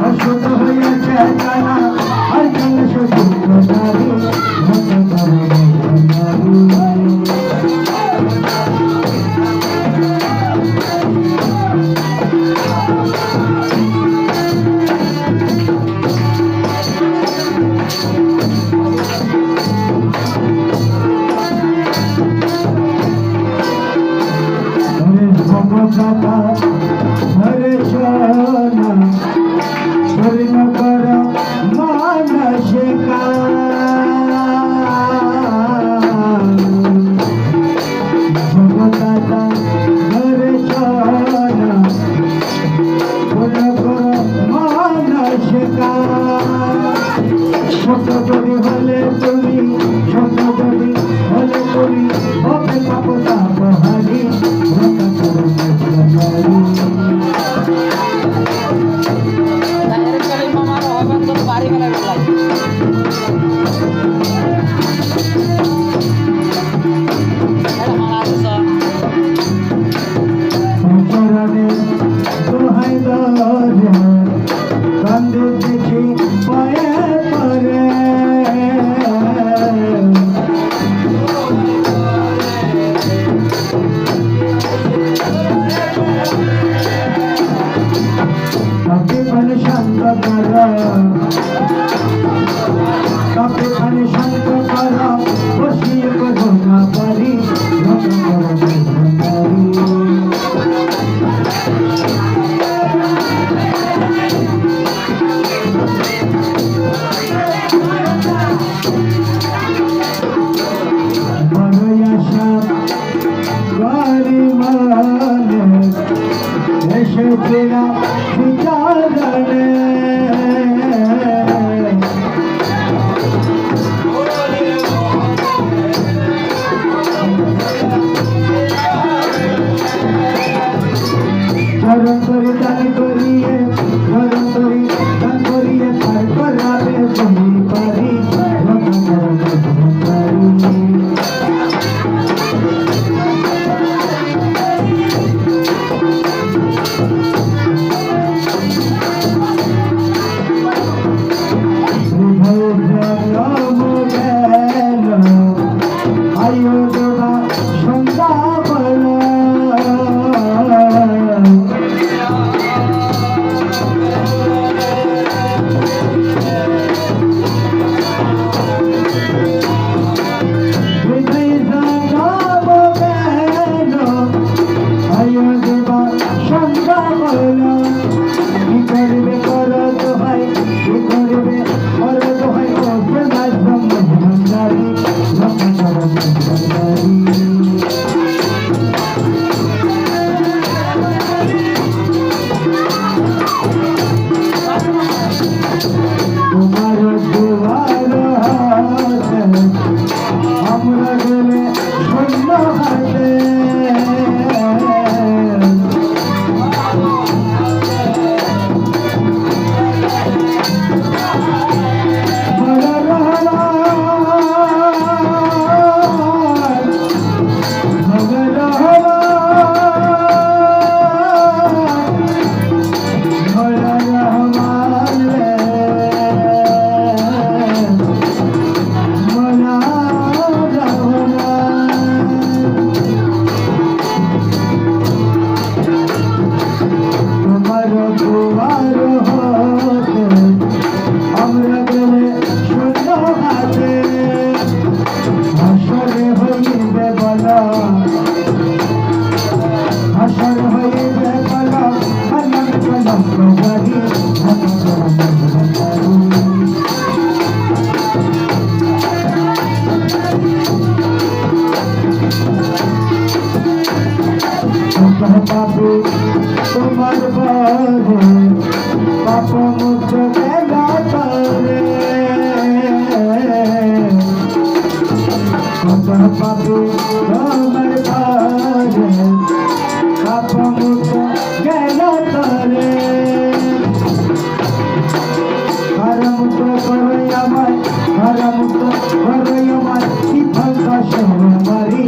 অসুখ হয়েছে জানা আর কেন শুধু নারী ভগবান হরে সোনা পূর্ণ কর মানসিকা ভগবান হরে সোনা পূর্ণ কর মানসিকা ছোট যদি হলে তুমি ছোট যদি হলে তুমি হবে পাপতা বহারি দেখি পায়ে পরে শান্ত কর কাপে খানে শান্ত কর বসিয়ে করো না পারি বড় আশা গাড়ি মানে এসেছিলাম বিচারণে ধরন করি দান করিয়ে ধরন করি দান করিয়ে পার করাবে তুমি পারি পাপু তোমার বরে পাপ মুখ গেল তরে পাপু তোমার বরে পাপ মুখ গেল তরে হারামুক্ত করই আমায় হারামুক্ত করই আমায় কি ফলকা শহর মারি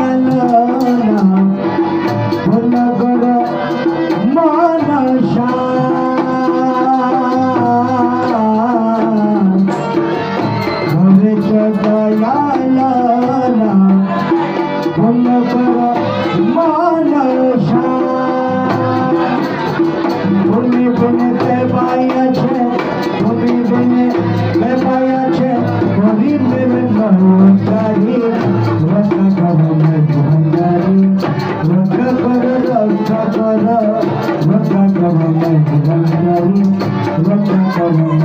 এলো না পূর্ণ করো মনসা করেছ দয়াল না পূর্ণ করো মনসা তুমি বিনে দেবাই আছে তুমি বিনে দেবাই আছে গরিবের নৌকারি রক্ষা করো ভান্ডারি রক্ষা করো রক্ষা করো রক্ষা করো ভান্ডারি রক্ষা করো